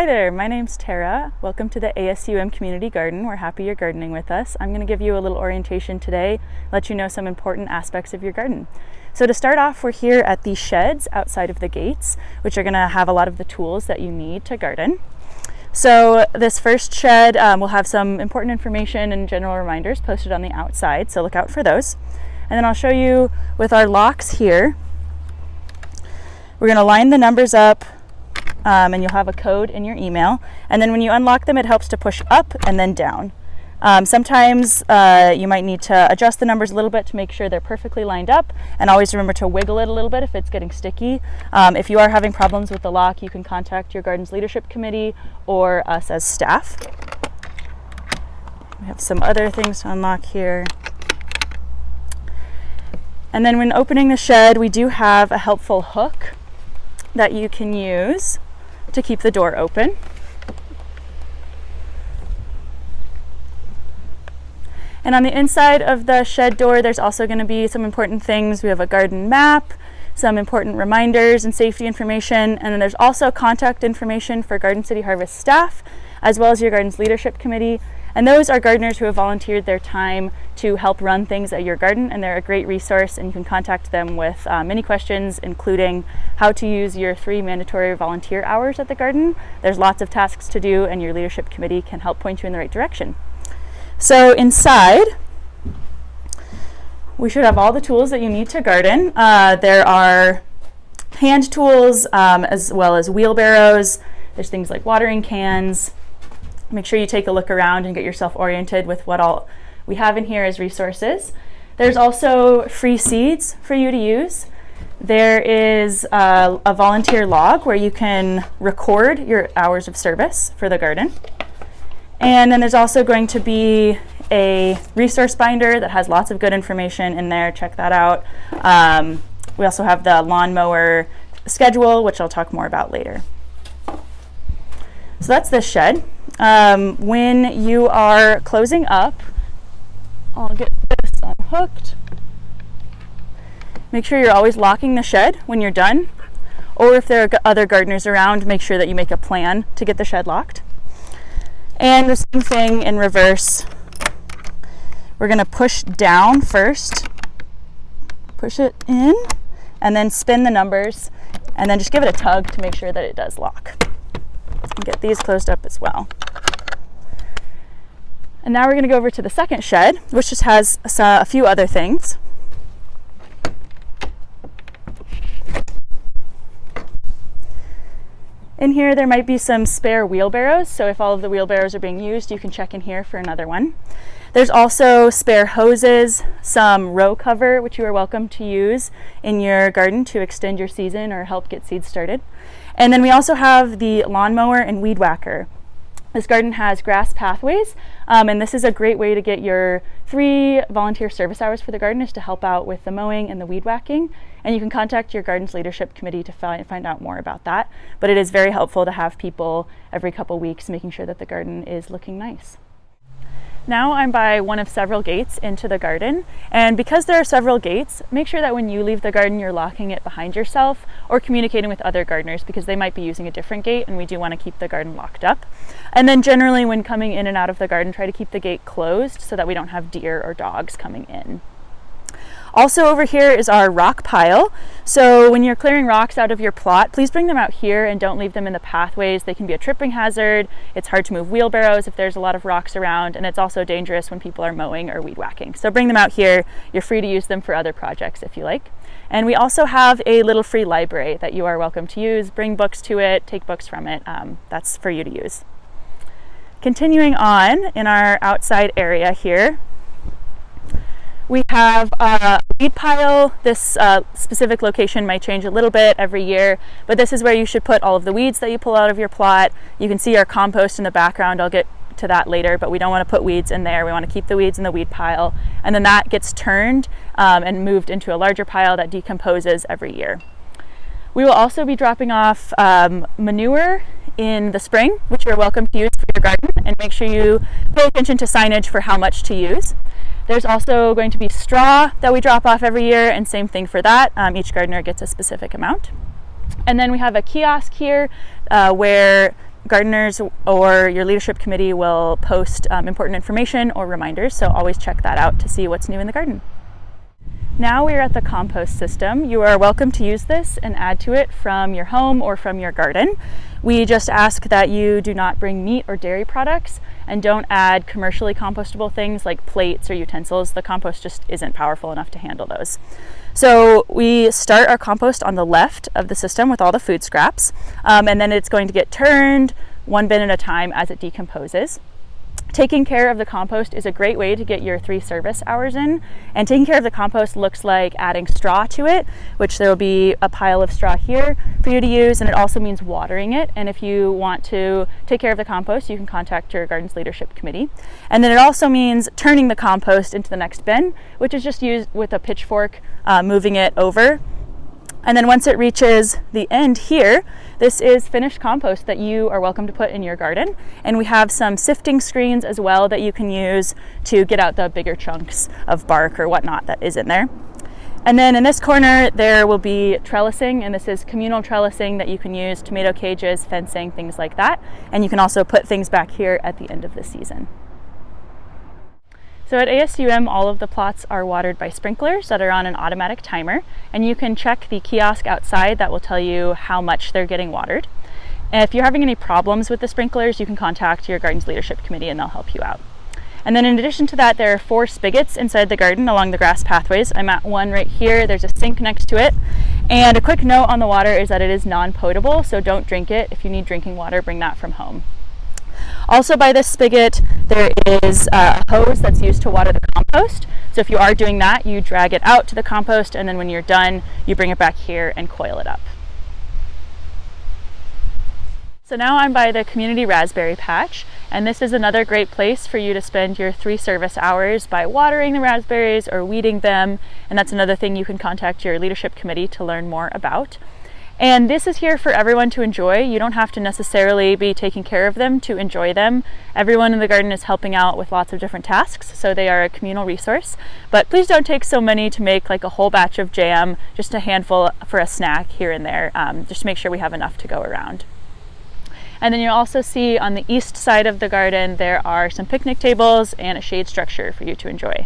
Hi there, my name's Tara. Welcome to the ASUM Community Garden. We're happy you're gardening with us. I'm going to give you a little orientation today, let you know some important aspects of your garden. So to start off, we're here at the sheds outside of the gates, which are going to have a lot of the tools that you need to garden. So this first shed will have some important information and general reminders posted on the outside, so look out for those. And then I'll show you with our locks here. We're going to line the numbers up and you'll have a code in your email. And then when you unlock them, it helps to push up and then down. Sometimes you might need to adjust the numbers a little bit to make sure they're perfectly lined up, and always remember to wiggle it a little bit if it's getting sticky. If you are having problems with the lock, you can contact your garden's leadership committee or us as staff. We have some other things to unlock here. And then when opening the shed, we do have a helpful hook that you can use to keep the door open. And on the inside of the shed door, there's also going to be some important things. We have a garden map, some important reminders and safety information, and then there's also contact information for Garden City Harvest staff, as well as your garden's leadership committee. And those are gardeners who have volunteered their time to help run things at your garden, and they're a great resource, and you can contact them with many questions, including how to use your 3 mandatory volunteer hours at the garden. There's lots of tasks to do, and your leadership committee can help point you in the right direction. So inside, we should have all the tools that you need to garden. There are hand tools as well as wheelbarrows. There's things like watering cans. Make sure you take a look around and get yourself oriented with what all we have in here as resources. There's also free seeds for you to use. There is a volunteer log where you can record your hours of service for the garden. And then there's also going to be a resource binder that has lots of good information in there. Check that out. We also have the lawnmower schedule, which I'll talk more about later. So that's this shed. When you are closing up, I'll get this unhooked. Make sure you're always locking the shed when you're done, or if there are other gardeners around, make sure that you make a plan to get the shed locked. And the same thing in reverse. We're going to push down first, push it in, and then spin the numbers, and then just give it a tug to make sure that it does lock. And get these closed up as well. And now we're going to go over to the second shed, which just has a few other things. In here there might be some spare wheelbarrows, so if all of the wheelbarrows are being used, you can check in here for another one. There's also spare hoses, some row cover, which you are welcome to use in your garden to extend your season or help get seeds started. And then we also have the lawnmower and weed whacker. This garden has grass pathways, and this is a great way to get your 3 volunteer service hours for the garden, is to help out with the mowing and the weed whacking. And you can contact your garden's leadership committee to find out more about that. But it is very helpful to have people every couple weeks making sure that the garden is looking nice. Now I'm by one of several gates into the garden, and because there are several gates, make sure that when you leave the garden you're locking it behind yourself or communicating with other gardeners, because they might be using a different gate and we do want to keep the garden locked up. And then generally when coming in and out of the garden, try to keep the gate closed so that we don't have deer or dogs coming in. Also over here is our rock pile. So when you're clearing rocks out of your plot, please bring them out here and don't leave them in the pathways. They can be a tripping hazard. It's hard to move wheelbarrows if there's a lot of rocks around, and it's also dangerous when people are mowing or weed whacking. So bring them out here. You're free to use them for other projects if you like. And we also have a little free library that you are welcome to use. Bring books to it, take books from it. That's for you to use. Continuing on in our outside area here, we have a weed pile. This specific location might change a little bit every year, but this is where you should put all of the weeds that you pull out of your plot. You can see our compost in the background. I'll get to that later, but we don't want to put weeds in there. We want to keep the weeds in the weed pile, and then that gets turned and moved into a larger pile that decomposes every year. We will also be dropping off manure in the spring, which you're welcome to use for your garden, and make sure you pay attention to signage for how much to use. There's also going to be straw that we drop off every year, and same thing for that. Each gardener gets a specific amount. And then we have a kiosk here where gardeners or your leadership committee will post important information or reminders, so always check that out to see what's new in the garden. Now we are at the compost system. You are welcome to use this and add to it from your home or from your garden. We just ask that you do not bring meat or dairy products and don't add commercially compostable things like plates or utensils. The compost just isn't powerful enough to handle those. So we start our compost on the left of the system with all the food scraps, and then it's going to get turned one bin at a time as it decomposes. Taking care of the compost is a great way to get your 3 service hours in, and taking care of the compost looks like adding straw to it, which there will be a pile of straw here for you to use, and it also means watering it. And if you want to take care of the compost, you can contact your garden's leadership committee. And then it also means turning the compost into the next bin, which is just used with a pitchfork, moving it over. And then once it reaches the end here, this is finished compost that you are welcome to put in your garden. And we have some sifting screens as well that you can use to get out the bigger chunks of bark or whatnot that is in there. And then in this corner, there will be trellising, and this is communal trellising that you can use, tomato cages, fencing, things like that. And you can also put things back here at the end of the season. So at ASUM, all of the plots are watered by sprinklers that are on an automatic timer, and you can check the kiosk outside that will tell you how much they're getting watered. And if you're having any problems with the sprinklers, you can contact your garden's leadership committee and they'll help you out. And then in addition to that, there are 4 spigots inside the garden along the grass pathways. I'm at one right here. There's a sink next to it. And a quick note on the water is that it is non-potable, so don't drink it. If you need drinking water, bring that from home. Also by this spigot, there is a hose that's used to water the compost. So if you are doing that, you drag it out to the compost, and then when you're done, you bring it back here and coil it up. So now I'm by the community raspberry patch, and this is another great place for you to spend your 3 service hours by watering the raspberries or weeding them, and that's another thing you can contact your leadership committee to learn more about. And this is here for everyone to enjoy. You don't have to necessarily be taking care of them to enjoy them. Everyone in the garden is helping out with lots of different tasks, so they are a communal resource. But please don't take so many to make like a whole batch of jam, just a handful for a snack here and there, just to make sure we have enough to go around. And then you'll also see on the east side of the garden, there are some picnic tables and a shade structure for you to enjoy.